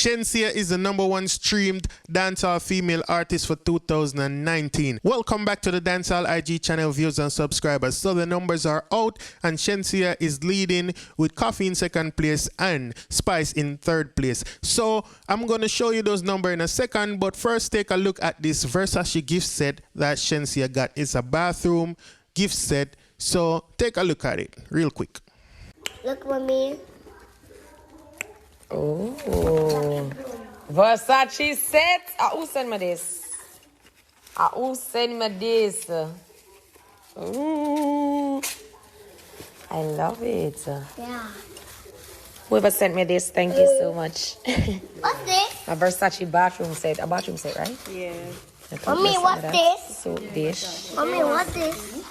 Shenseea is the #1 streamed dancehall female artist for 2019. Welcome back to the Dancehall IG channel viewers and subscribers. So the numbers are out and Shenseea is leading with Koffee in second place and Spice in third place. So I'm going to show you those numbers in a second, but first take a look at this Versace gift set that Shenseea got. It's a bathroom gift set. So take a look at it real quick. Look, mommy. Oh, Versace set. Who send me this? Who send me this? Ooh, I love it. Yeah. Whoever sent me this, thank you so much. What's this? A Versace bathroom set. A bathroom set, right? Yeah. Mommy, what's this? Soap dish. Mommy, what's this?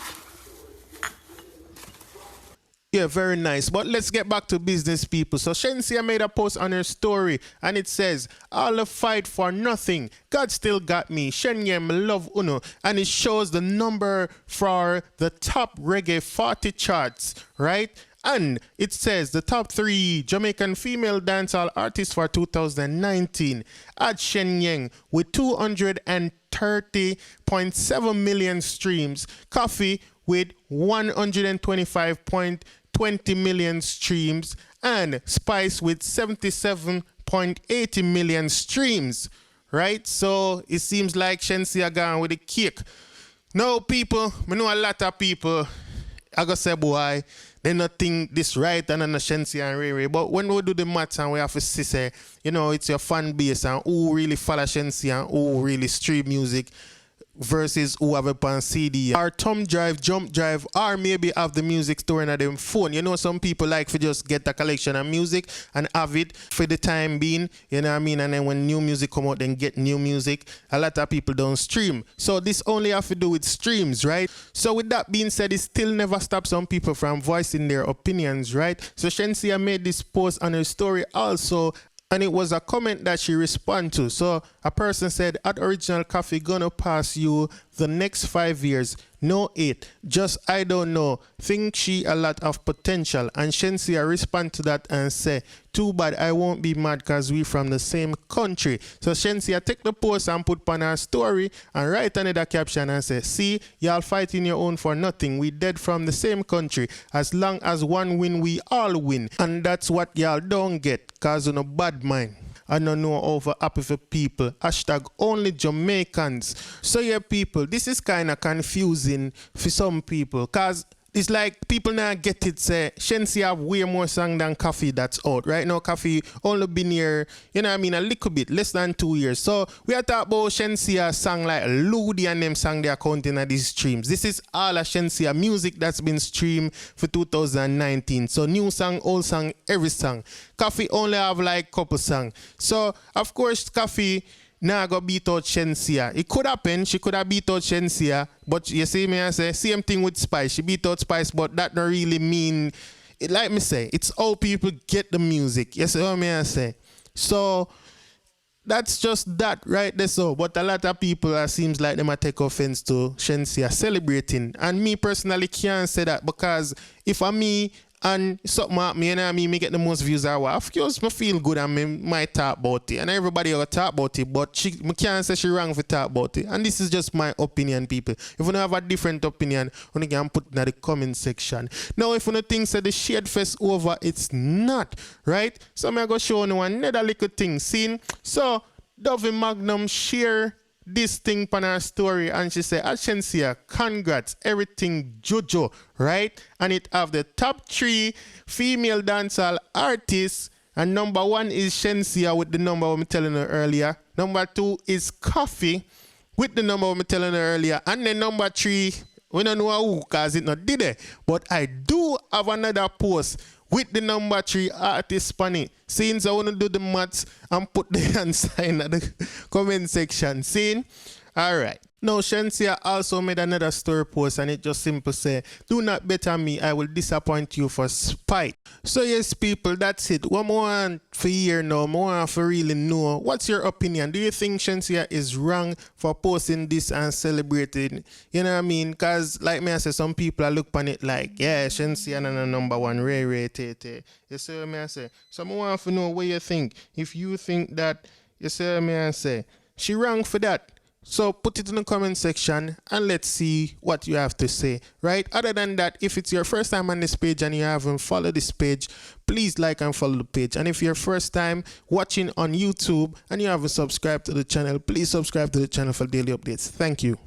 Yeah, very nice. But let's get back to business, people. So Shenseea made a post on her story and it says, all the fight for nothing. God still got me. Shenyeang, me love uno. And it shows the number for the top reggae 40 charts, right? And it says the top 3 Jamaican female dancehall artists for 2019 at Shenyeang with 230.7 million streams. Koffee with 125.20 million streams. And Spice with 77.80 million streams. Right? So it seems like Shenseea gone with the cake. Now, people, I know a lot of people, I gotta say, boy, they not think this right and on Shenseea and Ray Ray. But when we do the maths and we have to see, say, you know, it's your fan base and who really follow Shenseea and who really stream music versus who have it on CD or thumb drive, jump drive, or maybe have the music store in their phone. You know, some people like to just get a collection of music and have it for the time being, you know what I mean? And then when new music come out, then get new music. A lot of people don't stream. So this only have to do with streams, right? So with that being said, it still never stops some people from voicing their opinions, right? So Shenseea made this post on her story also, and it was a comment that she responded to. So a person said, at Original Koffee gonna pass you the next 5 years. No 8. Just I don't know. Think she a lot of potential. And Shenseea respond to that and say, too bad, I won't be mad because we from the same country. So Shenseea take the post and put on her story and write another caption and say, see, y'all fighting your own for nothing. We dead from the same country. As long as one win, we all win. And that's what y'all don't get because of no bad mind. I don't know over happy for people. Hashtag only Jamaicans. So yeah, people, this is kind of confusing for some people because it's like people now get it, say, Shenseea have way more song than Koffee that's out. Right now, Koffee only been here, you know what I mean, a little bit, less than 2 years. So we are talking about Shenseea song like Ludi and them song they are counting at these streams. This is all of Shenseea music that's been streamed for 2019. So new song, old song, every song. Koffee only have like couple song. So of course, Koffee now go beat out Shenseea. It could happen, she could have beat out Shenseea, but you see me I say, same thing with Spice. She beat out Spice, but that don't really mean, it, like me say, it's all people get the music. You see what I say? So that's just that right there. So, but a lot of people seems like they might take offense to Shenseea celebrating. And me personally can't say that because if I'm me, and something at me, you know what I mean, me get the most views I want. Of course, I feel good and me might talk about it. And everybody will talk about it, but me can't say she wrong for talk about it. And this is just my opinion, people. If you have a different opinion, you can put it in the comment section. Now, if you think that the shade fest over, it's not, right? So I'm going to show you another little thing. See? So, Dovey Magnum share this thing on her story and she said, Shenseea, congrats, everything Jojo, right? And it have the top 3 female dancehall artists, and #1 is Shenseea with the number I'm telling her earlier. #2 is Koffee with the number I'm telling her earlier. And then #3, we don't know who because it not did it. But I do have another post with the #3 artist on it. Since I want to do the maths and put the answer in the comment section. Seeing? All right. Now, Shenseea also made another story post and it just simply say, do not bet on me, I will disappoint you for spite. So yes, people, that's it. What more want for hear now, more want for really know. What's your opinion? Do you think Shenseea is wrong for posting this and celebrating? You know what I mean? Because like me, I say, some people are look on it like, yeah, Shenseea na number one, Ray, Tete. You see what I say? So I want to know what you think. If you think that, you see what I say, she wrong for that. So put it in the comment section and let's see what you have to say, right? Other than that, if it's your first time on this page and you haven't followed this page, please like and follow the page. And if you're first time watching on YouTube and you haven't subscribed to the channel, please subscribe to the channel for daily updates. Thank you.